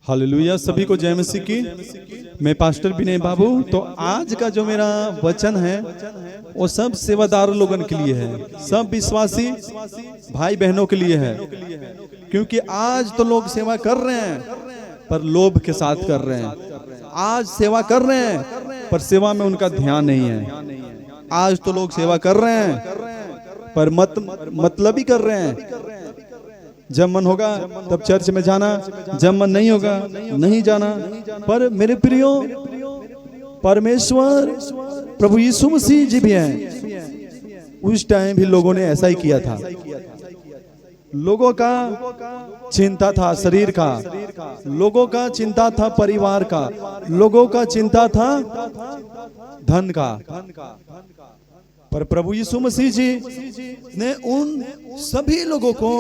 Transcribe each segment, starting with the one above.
Hallelujah. सभी को जय मसीह की। मैं पास्टर विनय बाबू। तो आज का जो मेरा वचन है वो सब सेवादार लोगन के लिए है, सब विश्वासी भाई बहनों के लिए है। क्योंकि आज तो लोग सेवा कर रहे हैं पर लोभ के साथ कर रहे हैं। आज सेवा कर रहे हैं पर सेवा में उनका ध्यान नहीं है। आज तो लोग सेवा कर रहे हैं पर मतलबी कर रहे हैं। जब मन होगा तब चर्च में जाना, जब मन नहीं होगा नहीं जाना। पर मेरे प्रियो, परमेश्वर प्रभु यीशु मसीह जी भी हैं। उस टाइम भी लोगों ने ऐसा ही किया था। लोगों का चिंता था शरीर का, लोगों का चिंता था परिवार का, लोगों का चिंता था धन का। पर प्रभु यीशु मसीह जी ने उन सभी लोगों को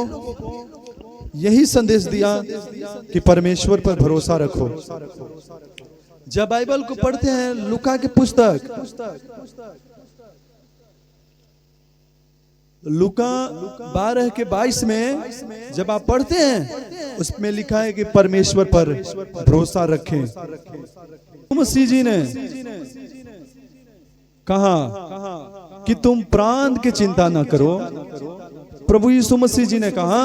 यही संदेश दिया कि परमेश्वर पर भरोसा रखो। जब बाइबल को पढ़ते हैं, लूका की पुस्तक लूका 12:22 में जब आप पढ़ते हैं, उसमें लिखा है कि परमेश्वर पर भरोसा रखें। मसीह जी ने कहा कि तुम प्राण की चिंता न करो। प्रभु यीशु मसीह जी ने कहा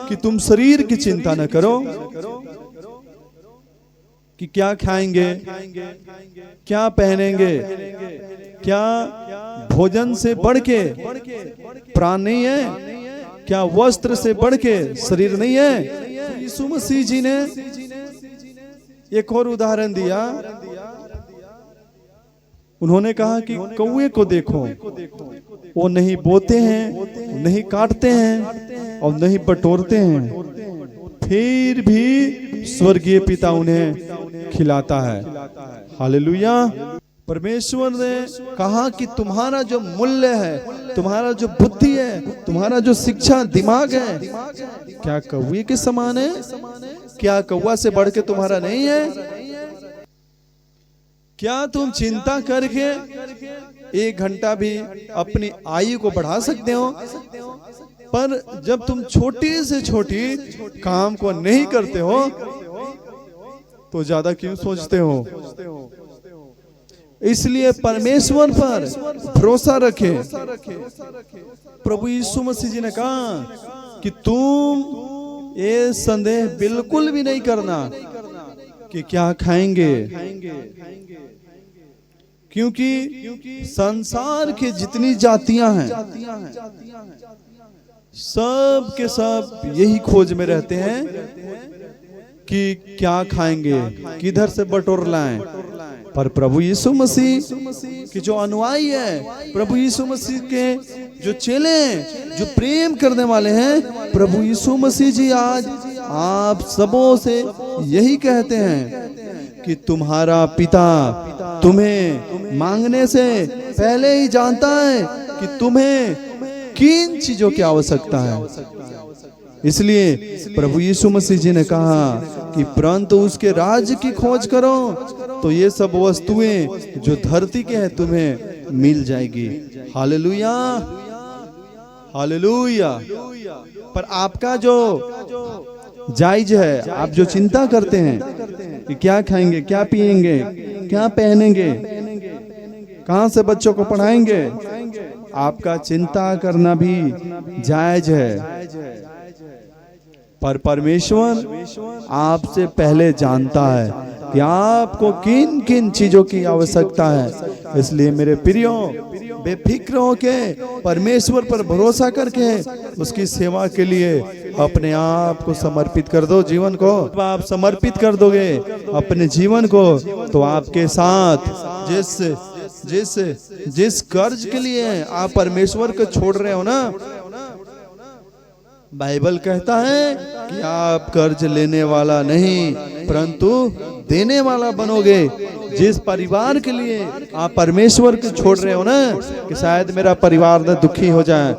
कि तुम शरीर की चिंता न करो कि क्या खाएंगे, क्या पहनेंगे। क्या भोजन से बढ़ के प्राण नहीं है? क्या वस्त्र से बढ़ के शरीर नहीं है? यीशु मसीह जी ने एक और उदाहरण दिया। उन्होंने कहा कि कौवे को देखो, वो नहीं बोते हैं, नहीं काटते हैं और नहीं बटोरते हैं, फिर भी स्वर्गीय पिता उन्हें खिलाता है। हालेलुया। परमेश्वर ने कहा कि तुम्हारा जो मूल्य है, तुम्हारा जो बुद्धि है, तुम्हारा जो शिक्षा दिमाग है, क्या कौवे के समान है? क्या कौवा से बढ़ के तुम्हारा नहीं है? क्या तुम चिंता करके 1 घंटा भी अपनी आयु को बढ़ा सकते हो? पर जब तुम छोटी से छोटी काम को नहीं करते हो तो ज्यादा क्यों सोचते हो? इसलिए परमेश्वर पर भरोसा रखे। प्रभु यीशु मसीह जी ने कहा कि तुम ये संदेह बिल्कुल भी नहीं करना कि क्या खाएंगे, क्योंकि संसार की जितनी जातियां हैं सब के सब यही खोज में रहते हैं कि क्या खाएंगे, किधर से बटोर लाएं। पर प्रभु यीशु मसीह की जो अनुयायी है, प्रभु यीशु मसीह के जो चेले, जो प्रेम करने वाले हैं, प्रभु यीशु मसीह जी आज आप सबों से यही कहते हैं कि तुम्हारा पिता तुम्हें मांगने से पहले ही जानता है कि तुम्हें किन चीजों की आवश्यकता है। इसलिए प्रभु यीशु मसीह जी ने कहा कि परंतु उसके राज्य की खोज करो तो ये सब वस्तुएं जो धरती के हैं तुम्हें मिल जाएगी। Hallelujah, hallelujah. पर आपका जो जायज है, आप जो चिंता करते हैं कि क्या खाएंगे, क्या पिएंगे, क्या पहनेंगे, कहां से बच्चों को पढ़ाएंगे, आपका चिंता करना भी जायज है। पर परमेश्वर आपसे पहले जानता है कि आपको किन किन चीजों की आवश्यकता है। इसलिए मेरे प्रियो, बेफिक्र होके परमेश्वर पर भरोसा करके उसकी सेवा के लिए अपने आप को समर्पित कर दो। जीवन को आप समर्पित कर दोगे अपने जीवन को, तो आपके साथ जिस कर्ज के लिए आप परमेश्वर को छोड़ रहे हो ना, बाइबल कहता है कि आप कर्ज लेने वाला नहीं परंतु देने वाला बनोगे। जिस परिवार के लिए आप परमेश्वर को छोड़ रहे हो ना कि शायद मेरा परिवार न दुखी हो जाए,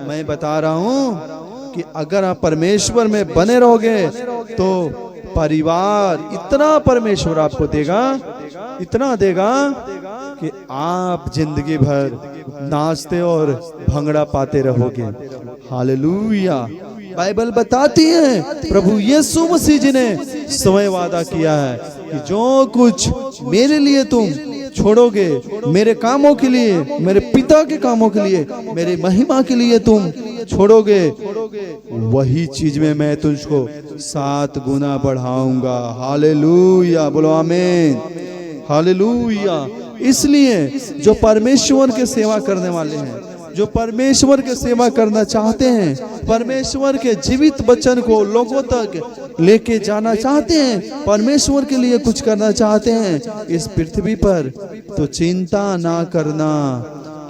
मैं बता रहा हूँ कि अगर आप परमेश्वर में बने रहोगे तो परिवार इतना परमेश्वर आपको देगा, इतना देगा कि आप जिंदगी भर नाचते और भंगड़ा पाते रहोगे। हालेलुया। बाइबल बताती है प्रभु यीशु मसीह जी ने समय वादा किया है कि जो कुछ मेरे लिए तुम छोड़ोगे, मेरे कामों के लिए, मेरे पिता के कामों के लिए, मेरी महिमा के लिए तुम छोड़ोगे, वही चीज में मैं तुझको 7 गुना बढ़ाऊंगा। हालेलुया, बोलो आमीन, हालेलुया। इसलिए जो परमेश्वर के सेवा करने वाले हैं, जो परमेश्वर के सेवा करना चाहते हैं, परमेश्वर के जीवित वचन को लोगों तक लेके जाना चाहते हैं, परमेश्वर के लिए कुछ करना चाहते हैं इस पृथ्वी पर, तो चिंता ना करना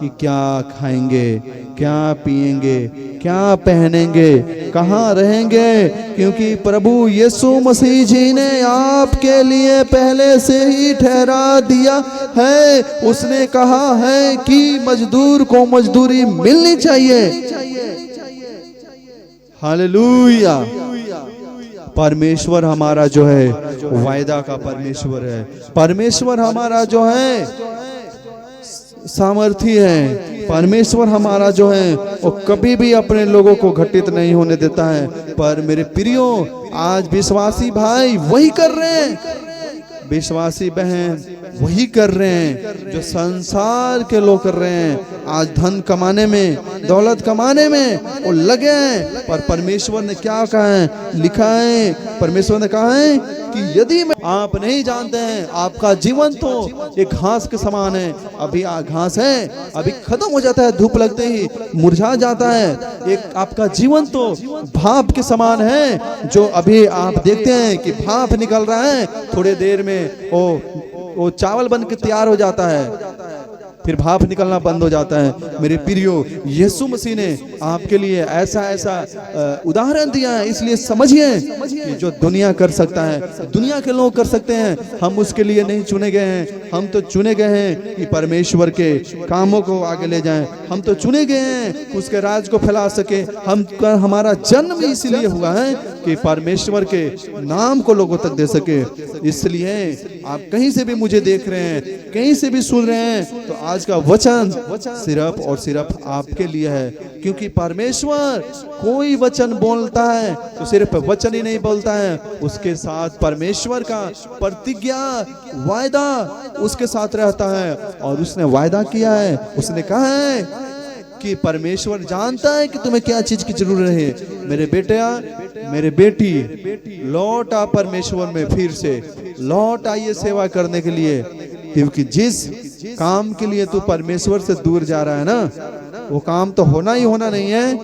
कि क्या खाएंगे, क्या पिएंगे, क्या पहनेंगे, कहाँ रहेंगे, क्योंकि प्रभु यीशु मसीह जी ने आपके लिए पहले से ही ठहरा दिया है। उसने कहा है कि मजदूर को मजदूरी मिलनी चाहिए। हालेलुया। परमेश्वर हमारा जो है वायदा का परमेश्वर है। परमेश्वर हमारा जो है सामर्थी है। परमेश्वर हमारा जो है वो कभी भी अपने लोगों को घटित नहीं होने देता है। पर मेरे प्रियो, आज विश्वासी भाई वही कर रहे हैं, विश्वासी बहन वही कर रहे हैं जो संसार के लोग कर रहे हैं। आज धन कमाने में, दौलत कमाने में वो लगे हैं। पर परमेश्वर ने क्या कहा है, लिखा है, परमेश्वर ने कहा है कि यदि आप नहीं जानते हैं, आपका जीवन तो एक घास के समान है। अभी घास है, अभी खत्म हो जाता है, धूप लगते ही मुरझा जाता है। एक आपका जीवन तो भाप के समान है, जो अभी आप देखते हैं कि भाप निकल रहा है, थोड़े देर में वो चावल बन के तैयार हो जाता है, फिर भाप निकलना बंद हो जाता है। मेरे प्रियो, यीशु मसीह ने आपके लिए ऐसा उदाहरण दिया है। इसलिए समझिए कि जो दुनिया कर सकता है, दुनिया के लोग कर सकते हैं, हम उसके लिए नहीं चुने गए हैं। हम तो चुने गए हैं कि परमेश्वर के कामों को आगे ले जाएं। हम तो चुने गए हैं कि उसके राज को फैला सके। हमारा जन्म इसीलिए हुआ है कि परमेश्वर के नाम को लोगों तक दे सके। इसलिए आप कहीं से भी मुझे देख रहे हैं, कहीं से भी सुन रहे हैं, तो आज का वचन सिर्फ और सिर्फ आपके लिए है। क्योंकि परमेश्वर कोई वचन बोलता है तो सिर्फ वचन ही नहीं बोलता है, उसके साथ परमेश्वर का प्रतिज्ञा, वायदा उसके साथ रहता है। और उसने वायदा किया है, उसने कहा है कि परमेश्वर जानता है कि तुम्हें क्या चीज की जरूरत है। मेरे बेटा, मेरे बेटी, लौट आ परमेश्वर में, फिर से लौट आइए सेवा करने के लिए। क्योंकि जिस काम के लिए तू परमेश्वर से दूर जा रहा है ना, वो काम तो होना ही होना नहीं है।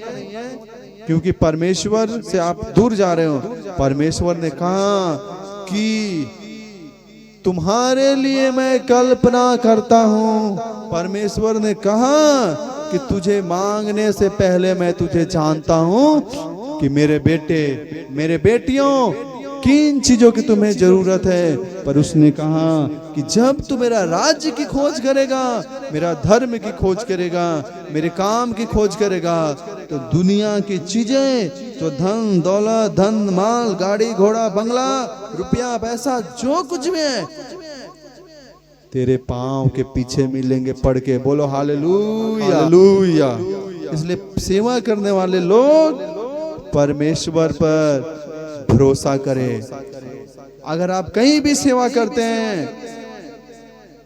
क्योंकि परमेश्वर से आप दूर जा रहे हो। परमेश्वर ने कहा कि तुम्हारे लिए मैं कल्पना करता हूँ। परमेश्वर ने कहा कि तुझे मांगने से पहले मैं तुझे जानता हूँ कि मेरे बेटे, मेरे बेटियों, किन चीजों की तुम्हें जरूरत है। पर उसने कहा कि जब तू मेरा राज्य की खोज करेगा, मेरा धर्म की खोज करेगा, मेरे काम की खोज करेगा, तो दुनिया की चीजें, जो धन दौलत, धन माल, गाड़ी घोड़ा, बंगला, रुपया पैसा, जो कुछ भी है, तेरे पांव के पीछे मिलेंगे पढ़ के। बोलो हालेलुया, हालेलुया। इसलिए सेवा करने वाले लोग परमेश्वर पर भरोसा करें। अगर आप कहीं भी सेवा करते हैं,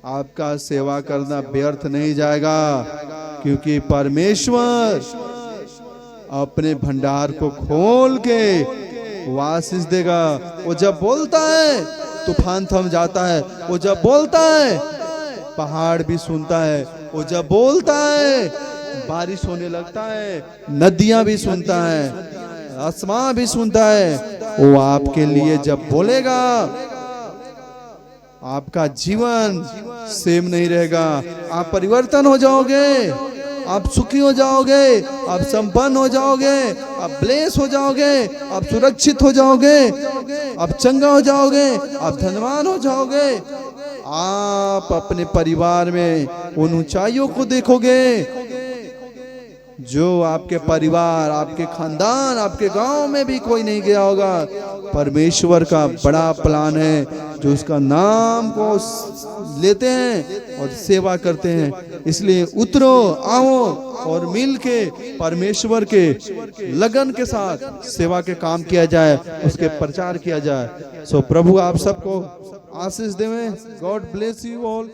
आपका सेवा करना व्यर्थ नहीं जाएगा। क्योंकि परमेश्वर अपने भंडार को खोल के आशीष देगा। वो जब बोलता है तूफान थम जाता है, वो जब बोलता है पहाड़ भी सुनता है, वो जब बोलता है बारिश होने लगता है, नदियां भी सुनता है, आसमान भी सुनता है। वो आपके लिए जब बोलेगा, आपका जीवन सेम नहीं रहेगा। आप परिवर्तन हो जाओगे, आप सुखी हो जाओगे, आप संपन्न हो जाओगे, आप ब्लेस हो जाओगे, आप सुरक्षित हो जाओगे, आप चंगा हो जाओगे, आप धनवान हो जाओगे। आप अपने परिवार में उन ऊंचाइयों को देखोगे जो आपके परिवार, आपके खानदान, आपके गांव में भी कोई नहीं गया होगा। परमेश्वर का बड़ा प्लान है, जो उसका नाम को लेते हैं और सेवा करते हैं। इसलिए उतरो, आओ, और मिल के परमेश्वर के लगन के साथ सेवा के काम किया जाए, उसके प्रचार किया जाए। सो प्रभु आप सबको आशीष देवे। God bless you all.